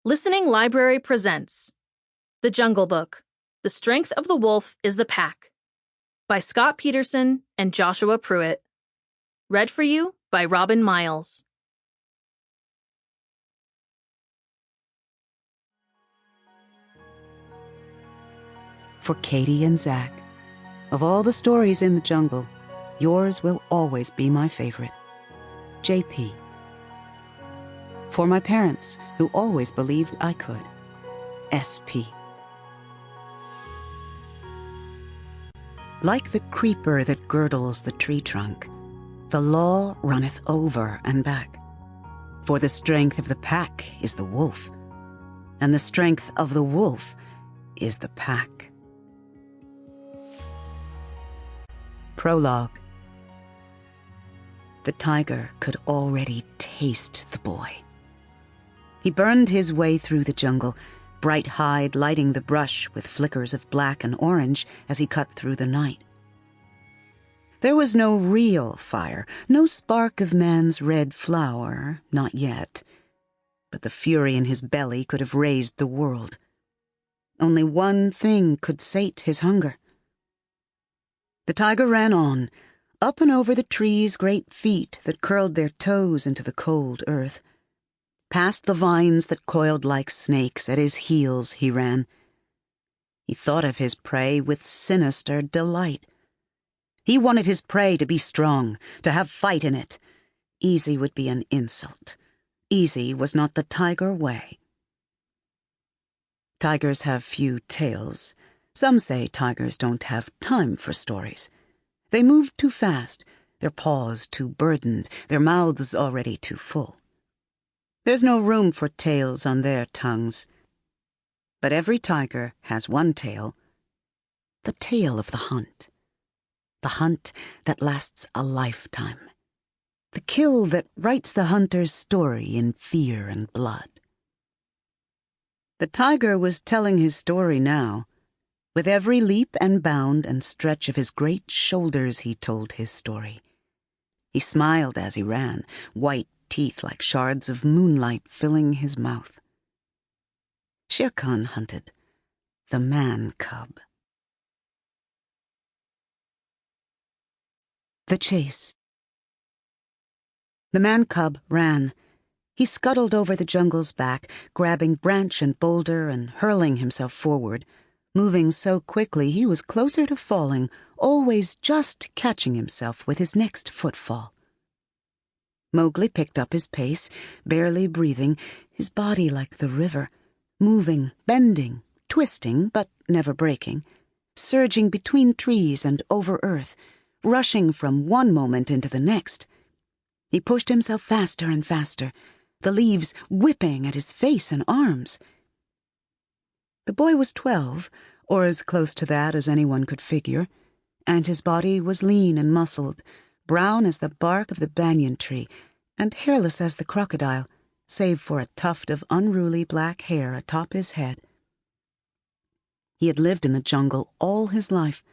Listening Library presents The Jungle Book, The Strength of the Wolf is the Pack, by Scott Peterson and Joshua Pruett. Read for you by Robin Miles. For Katie and Zach, of all the stories in the jungle, yours will always be my favorite. JP. For my parents, who always believed I could. SP. Like the creeper that girdles the tree trunk, the law runneth over and back. For the strength of the pack is the wolf, and the strength of the wolf is the pack. Prologue. The tiger could already taste the boy. He burned his way through the jungle, bright hide lighting the brush with flickers of black and orange as he cut through the night. There was no real fire, no spark of man's red flower, not yet. But the fury in his belly could have raised the world. Only one thing could sate his hunger. The tiger ran on, up and over the trees' great feet that curled their toes into the cold earth. Past the vines that coiled like snakes at his heels he ran. He thought of his prey with sinister delight. He wanted his prey to be strong, to have fight in it. Easy would be an insult. Easy was not the tiger way. Tigers have few tales. Some say tigers don't have time for stories. They move too fast, their paws too burdened, their mouths already too full. There's no room for tales on their tongues. But every tiger has one tale, the tale of the hunt. The hunt that lasts a lifetime. The kill that writes the hunter's story in fear and blood. The tiger was telling his story now. With every leap and bound and stretch of his great shoulders he told his story. He smiled as he ran, white teeth like shards of moonlight filling his mouth. Shere Khan hunted the man-cub. The chase. The man-cub ran. He scuttled over the jungle's back, grabbing branch and boulder and hurling himself forward, moving so quickly he was closer to falling, always just catching himself with his next footfall. Mowgli picked up his pace, barely breathing, his body like the river, moving, bending, twisting, but never breaking, surging between trees and over earth, rushing from one moment into the next. He pushed himself faster and faster, the leaves whipping at his face and arms. The boy was 12, or as close to that as anyone could figure, and his body was lean and muscled, brown as the bark of the banyan tree, and hairless as the crocodile, save for a tuft of unruly black hair atop his head. He had lived in the jungle all his life,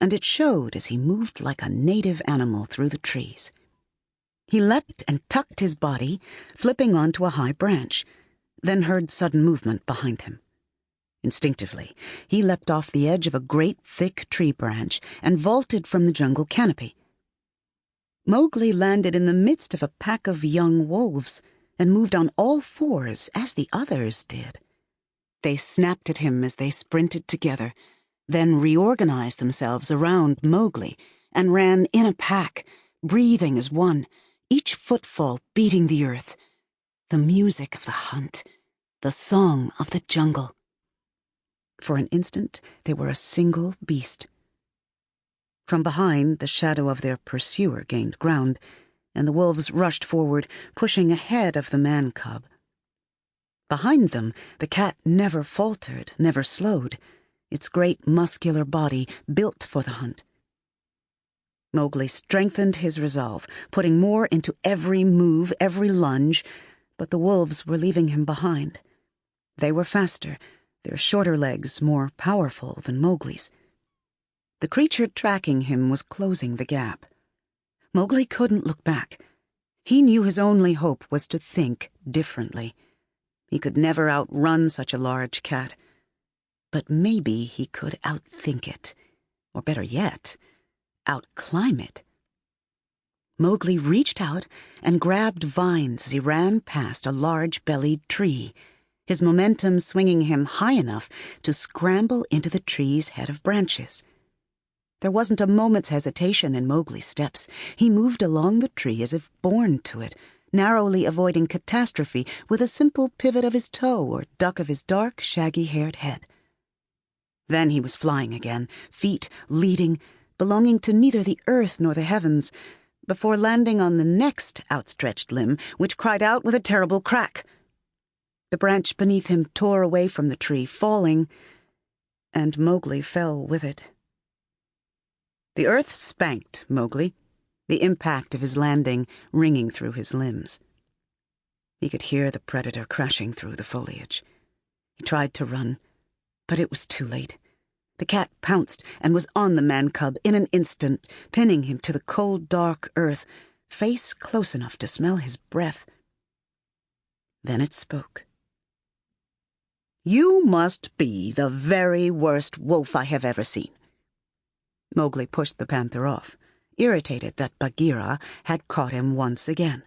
and it showed as he moved like a native animal through the trees. He leapt and tucked his body, flipping onto a high branch, then heard sudden movement behind him. Instinctively, he leapt off the edge of a great, thick tree branch and vaulted from the jungle canopy. Mowgli landed in the midst of a pack of young wolves and moved on all fours as the others did. They snapped at him as they sprinted together, then reorganized themselves around Mowgli and ran in a pack, breathing as one, each footfall beating the earth. The music of the hunt, the song of the jungle. For an instant, they were a single beast. From behind, the shadow of their pursuer gained ground, and the wolves rushed forward, pushing ahead of the man-cub. Behind them, the cat never faltered, never slowed, its great muscular body built for the hunt. Mowgli strengthened his resolve, putting more into every move, every lunge, but the wolves were leaving him behind. They were faster, their shorter legs more powerful than Mowgli's. The creature tracking him was closing the gap. Mowgli couldn't look back. He knew his only hope was to think differently. He could never outrun such a large cat. But maybe he could outthink it. Or better yet, outclimb it. Mowgli reached out and grabbed vines as he ran past a large-bellied tree, his momentum swinging him high enough to scramble into the tree's head of branches. There wasn't a moment's hesitation in Mowgli's steps. He moved along the tree as if born to it, narrowly avoiding catastrophe with a simple pivot of his toe or duck of his dark, shaggy-haired head. Then he was flying again, feet leading, belonging to neither the earth nor the heavens, before landing on the next outstretched limb, which cried out with a terrible crack. The branch beneath him tore away from the tree, falling, and Mowgli fell with it. The earth spanked Mowgli, the impact of his landing ringing through his limbs. He could hear the predator crashing through the foliage. He tried to run, but it was too late. The cat pounced and was on the man-cub in an instant, pinning him to the cold, dark earth, face close enough to smell his breath. Then it spoke. "You must be the very worst wolf I have ever seen." Mowgli pushed the panther off, irritated that Bagheera had caught him once again.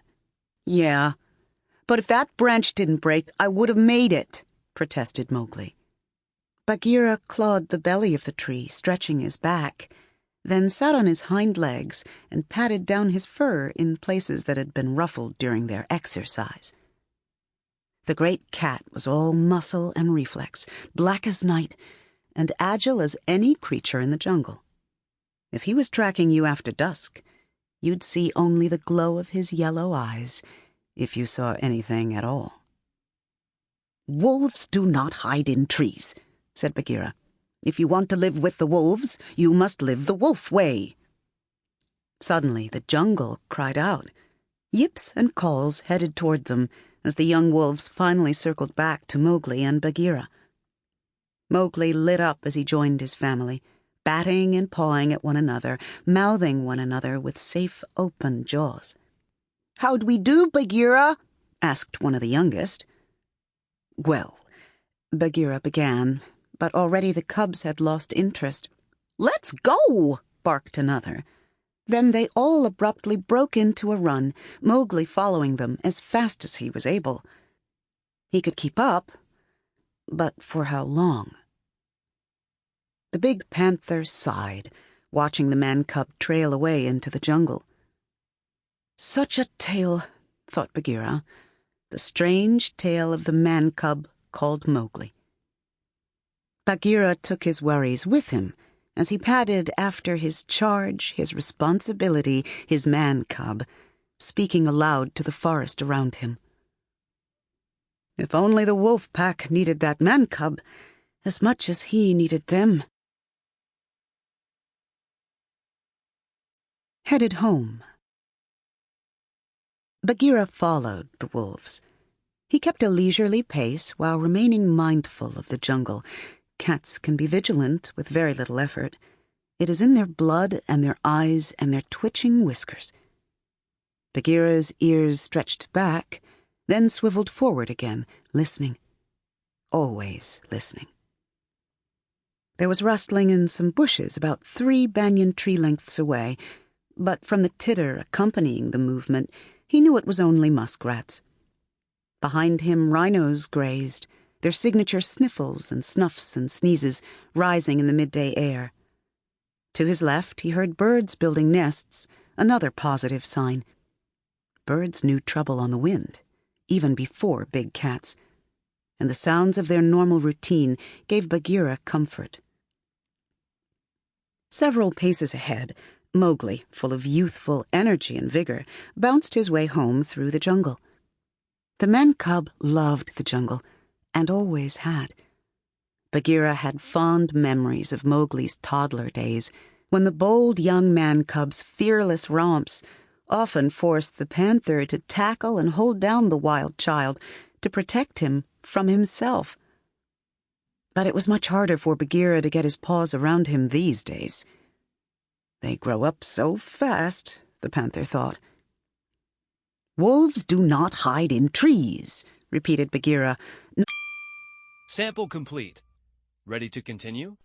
"Yeah, but if that branch didn't break, I would have made it," protested Mowgli. Bagheera clawed the belly of the tree, stretching his back, then sat on his hind legs and patted down his fur in places that had been ruffled during their exercise. The great cat was all muscle and reflex, black as night, and agile as any creature in the jungle. If he was tracking you after dusk, you'd see only the glow of his yellow eyes, if you saw anything at all. "Wolves do not hide in trees," said Bagheera. "If you want to live with the wolves, you must live the wolf way." Suddenly the jungle cried out. Yips and calls headed toward them as the young wolves finally circled back to Mowgli and Bagheera. Mowgli lit up as he joined his family, batting and pawing at one another, mouthing one another with safe, open jaws. "How'd we do, Bagheera?" asked one of the youngest. "Well," Bagheera began, but already the cubs had lost interest. "Let's go!" barked another. Then they all abruptly broke into a run, Mowgli following them as fast as he was able. He could keep up, but for how long? The big panther sighed, watching the man-cub trail away into the jungle. Such a tale, thought Bagheera, the strange tale of the man-cub called Mowgli. Bagheera took his worries with him as he padded after his charge, his responsibility, his man-cub, speaking aloud to the forest around him. If only the wolf pack needed that man-cub as much as he needed them. Headed home. Bagheera followed the wolves. He kept a leisurely pace while remaining mindful of the jungle. Cats can be vigilant with very little effort. It is in their blood and their eyes and their twitching whiskers. Bagheera's ears stretched back, then swiveled forward again, listening. Always listening. There was rustling in some bushes about 3 banyan tree lengths away, but from the titter accompanying the movement, he knew it was only muskrats. Behind him, rhinos grazed, their signature sniffles and snuffs and sneezes rising in the midday air. To his left, he heard birds building nests, another positive sign. Birds knew trouble on the wind, even before big cats, and the sounds of their normal routine gave Bagheera comfort. Several paces ahead, Mowgli, full of youthful energy and vigor, bounced his way home through the jungle. The man-cub loved the jungle, and always had. Bagheera had fond memories of Mowgli's toddler days, when the bold young man-cub's fearless romps often forced the panther to tackle and hold down the wild child to protect him from himself. But it was much harder for Bagheera to get his paws around him these days. They grow up so fast, the panther thought. "Wolves do not hide in trees," repeated Bagheera. Sample complete. Ready to continue?